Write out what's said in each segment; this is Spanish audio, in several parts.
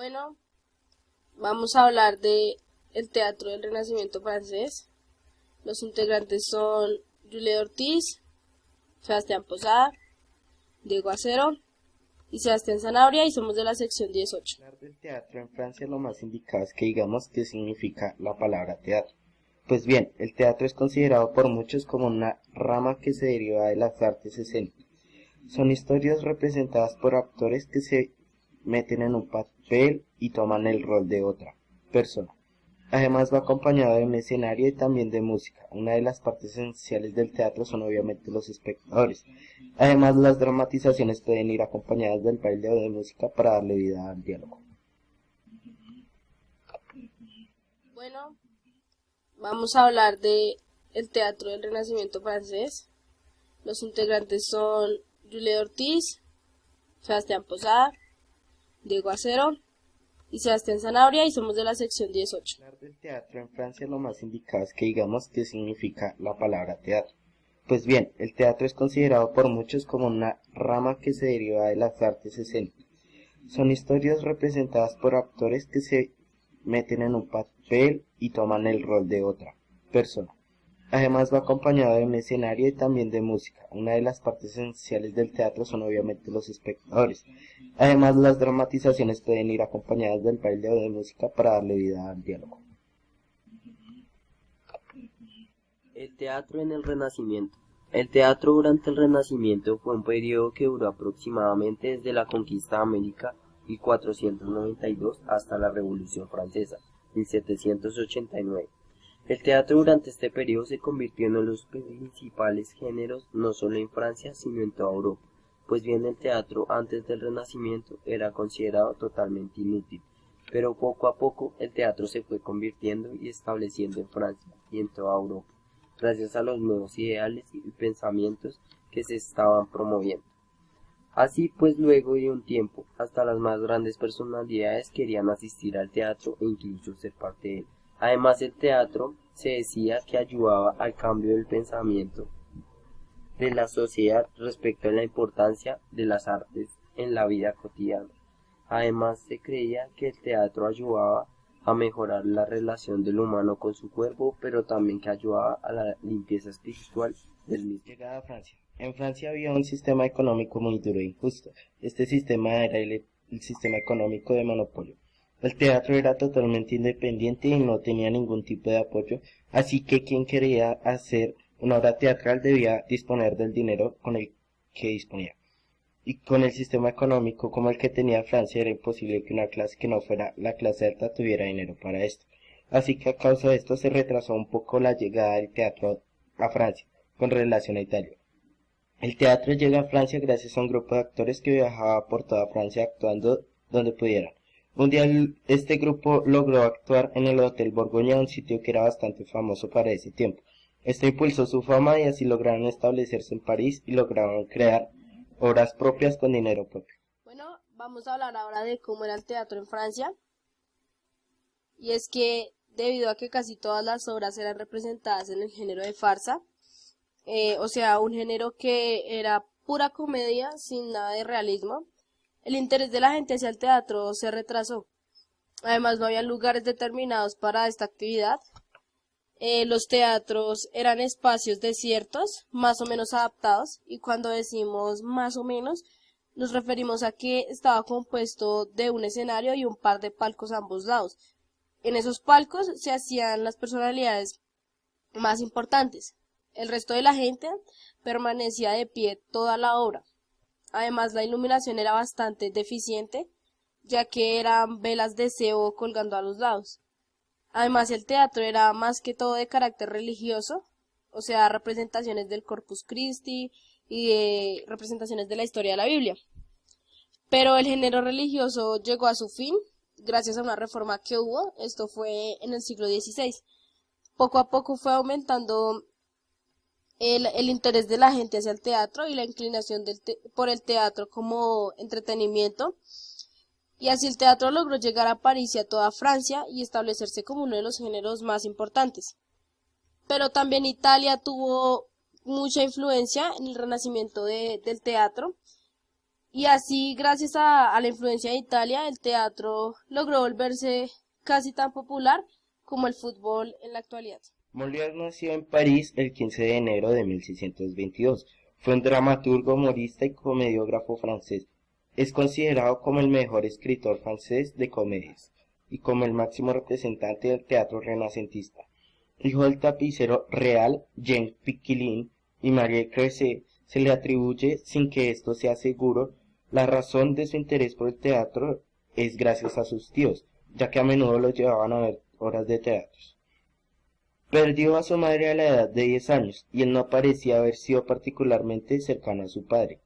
Bueno, vamos a hablar de el teatro del Renacimiento francés. Los integrantes son Julie Ortiz, Sebastián Posada, Diego Acero y Sebastián Zanabria, y somos de la sección 18. Hablar del teatro en Francia lo más indicado es que digamos qué significa la palabra teatro. Pues bien, el teatro es considerado por muchos como una rama que se deriva de las artes escénicas. Son historias representadas por actores que se meten en un papel y toman el rol de otra persona. Además va acompañado de un escenario y también de música. Una de las partes esenciales del teatro son obviamente los espectadores. Además, las dramatizaciones pueden ir acompañadas del baile o de música para darle vida al diálogo. Bueno, vamos a hablar de el teatro del Renacimiento francés. Los integrantes son Julie Ortiz, Sebastián Posada, Diego Acero y Sebastián Zanabria, y somos de la sección 18. Hablar del teatro en Francia lo más indicado es que digamos qué significa la palabra teatro. Pues bien, el teatro es considerado por muchos como una rama que se deriva de las artes escénicas. Son historias representadas por actores que se meten en un papel y toman el rol de otra persona. Además va acompañado de un escenario y también de música. Una de las partes esenciales del teatro son obviamente los espectadores. Además, las dramatizaciones pueden ir acompañadas del baile o de música para darle vida al diálogo. El teatro en el Renacimiento. El teatro durante el Renacimiento fue un periodo que duró aproximadamente desde la conquista de América 1492 hasta la Revolución Francesa 1789. El teatro durante este periodo se convirtió en uno de los principales géneros no solo en Francia sino en toda Europa, pues bien el teatro antes del Renacimiento era considerado totalmente inútil, pero poco a poco el teatro se fue convirtiendo y estableciendo en Francia y en toda Europa, gracias a los nuevos ideales y pensamientos que se estaban promoviendo. Así pues, luego de un tiempo, hasta las más grandes personalidades querían asistir al teatro e incluso ser parte de él. Además, el teatro se decía que ayudaba al cambio del pensamiento de la sociedad respecto a la importancia de las artes en la vida cotidiana. Además, se creía que el teatro ayudaba a mejorar la relación del humano con su cuerpo, pero también que ayudaba a la limpieza espiritual del mismo. Llegada a Francia. En Francia había un sistema económico muy duro e injusto. Este sistema era el sistema económico de monopolio. El teatro era totalmente independiente y no tenía ningún tipo de apoyo, así que quien quería hacer una obra teatral debía disponer del dinero con el que disponía. Y con el sistema económico como el que tenía Francia era imposible que una clase que no fuera la clase alta tuviera dinero para esto. Así que a causa de esto se retrasó un poco la llegada del teatro a Francia con relación a Italia. El teatro llega a Francia gracias a un grupo de actores que viajaba por toda Francia actuando donde pudieran. Un día este grupo logró actuar en el Hotel Borgoña, un sitio que era bastante famoso para ese tiempo. Esto impulsó su fama y así lograron establecerse en París y lograron crear obras propias con dinero propio. Bueno, vamos a hablar ahora de cómo era el teatro en Francia. Y es que debido a que casi todas las obras eran representadas en el género de farsa, o sea, un género que era pura comedia sin nada de realismo, el interés de la gente hacia el teatro se retrasó. Además, no había lugares determinados para esta actividad. Los teatros eran espacios desiertos, más o menos adaptados, y cuando decimos más o menos, nos referimos a que estaba compuesto de un escenario y un par de palcos a ambos lados. En esos palcos se hacían las personalidades más importantes. El resto de la gente permanecía de pie toda la obra. Además, la iluminación era bastante deficiente, ya que eran velas de cebo colgando a los lados. Además, el teatro era más que todo de carácter religioso, o sea, representaciones del Corpus Christi y representaciones de la historia de la Biblia. Pero el género religioso llegó a su fin gracias a una reforma que hubo. Esto fue en el siglo XVI. Poco a poco fue aumentando el interés de la gente hacia el teatro y la inclinación por el teatro como entretenimiento. Y así el teatro logró llegar a París y a toda Francia y establecerse como uno de los géneros más importantes. Pero también Italia tuvo mucha influencia en el renacimiento del teatro. Y así, gracias a la influencia de Italia, el teatro logró volverse casi tan popular como el fútbol en la actualidad. Molière nació en París el 15 de enero de 1622. Fue un dramaturgo, humorista y comediógrafo francés. Es considerado como el mejor escritor francés de comedias y como el máximo representante del teatro renacentista. Hijo del tapicero real Jean Piquelin y Marie Creuset, se le atribuye, sin que esto sea seguro, la razón de su interés por el teatro es gracias a sus tíos, ya que a menudo lo llevaban a ver obras de teatro. Perdió a su madre a la edad de 10 años, y él no parecía haber sido particularmente cercano a su padre.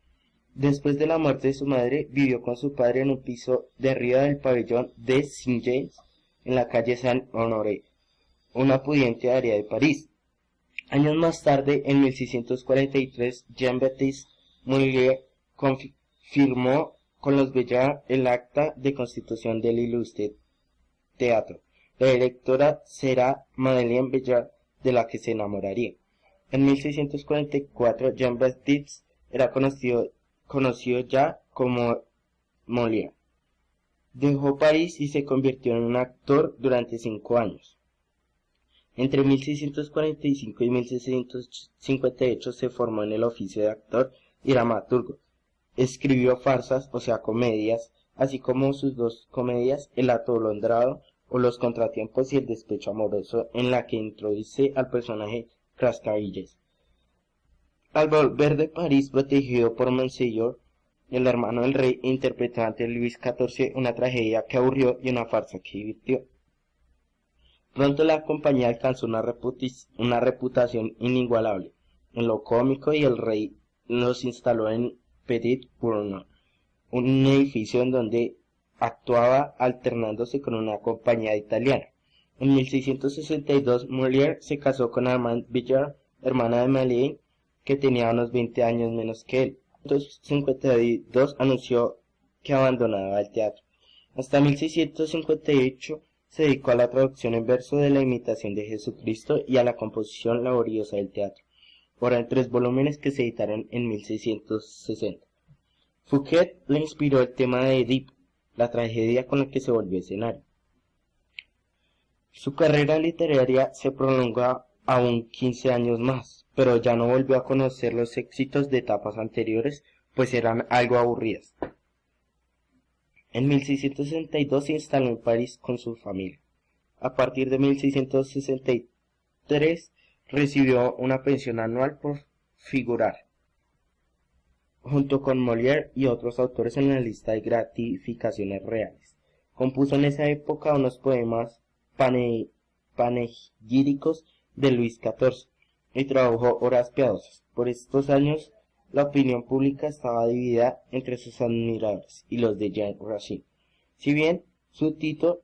Después de la muerte de su madre, vivió con su padre en un piso de arriba del pabellón de Saint-James, en la calle Saint-Honoré, una pudiente área de París. Años más tarde, en 1643, Jean-Baptiste Molière firmó con los Bellards el acta de constitución del ilustre teatro. La directora será Madeleine Bellard, de la que se enamoraría. En 1644, Jean-Baptiste era conocido ya como Molière. Dejó París y se convirtió en un actor durante 5 años. Entre 1645 y 1658 se formó en el oficio de actor y dramaturgo. Escribió farsas, o sea, comedias, así como sus 2 comedias, El atolondrado o Los contratiempos y El despecho amoroso, en la que introduce al personaje Cascarillas. Al volver de París, protegido por Monseñor, el hermano del rey, interpretó ante Luis XIV una tragedia que aburrió y una farsa que divirtió. Pronto la compañía alcanzó una reputación inigualable en lo cómico y el rey los instaló en Petit Bourgogne, un edificio en donde actuaba alternándose con una compañía italiana. En 1662, Molière se casó con Armande Bellard, hermana de Madeleine, que tenía unos 20 años menos que él. En 1652 anunció que abandonaba el teatro. Hasta 1658 se dedicó a la traducción en verso de la imitación de Jesucristo y a la composición laboriosa del teatro, obra en 3 volúmenes que se editaron en 1660. Fouquet le inspiró el tema de Edipo, la tragedia con la que se volvió escenario. Su carrera literaria se prolongó aún 15 años más, pero ya no volvió a conocer los éxitos de etapas anteriores, pues eran algo aburridas. En 1662 se instaló en París con su familia. A partir de 1663 recibió una pensión anual por figurar, junto con Molière y otros autores, en la lista de gratificaciones reales. Compuso en esa época unos poemas panegíricos de Luis XIV y tradujo obras piadosas. Por estos años, la opinión pública estaba dividida entre sus admiradores y los de Jean Racine. Si bien su Tito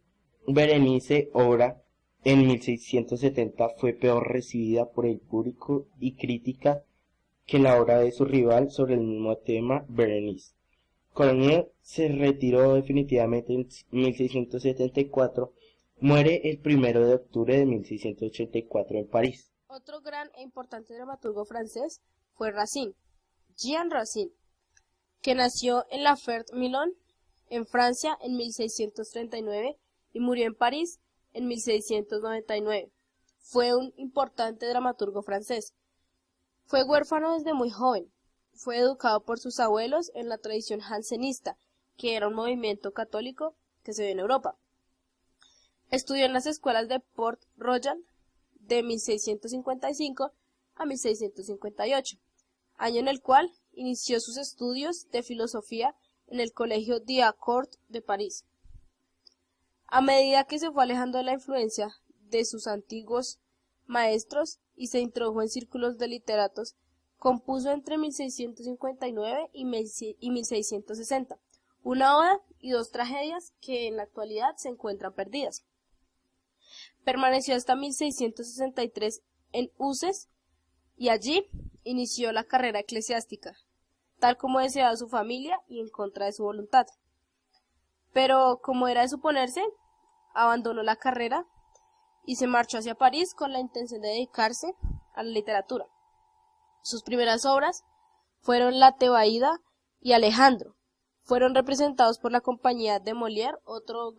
Berenice, obra en 1670, fue peor recibida por el público y crítica que la obra de su rival sobre el mismo tema, Berenice. Corneille se retiró definitivamente en 1674, muere el 1 de octubre de 1684 en París. Otro gran e importante dramaturgo francés fue Racine, Jean Racine, que nació en La Ferté-Milon, en Francia, en 1639 y murió en París en 1699. Fue un importante dramaturgo francés. Fue huérfano desde muy joven. Fue educado por sus abuelos en la tradición jansenista, que era un movimiento católico que se ve en Europa. Estudió en las escuelas de Port Royal de 1655 a 1658, año en el cual inició sus estudios de filosofía en el Colegio Diacourt de París. A medida que se fue alejando de la influencia de sus antiguos maestros y se introdujo en círculos de literatos, compuso entre 1659 y 1660 una oda y 2 tragedias que en la actualidad se encuentran perdidas. Permaneció hasta 1663 en Uzes y allí inició la carrera eclesiástica, tal como deseaba su familia y en contra de su voluntad. Pero, como era de suponerse, abandonó la carrera y se marchó hacia París con la intención de dedicarse a la literatura. Sus primeras obras fueron La Tebaida y Alejandro, fueron representados por la compañía de Molière, otro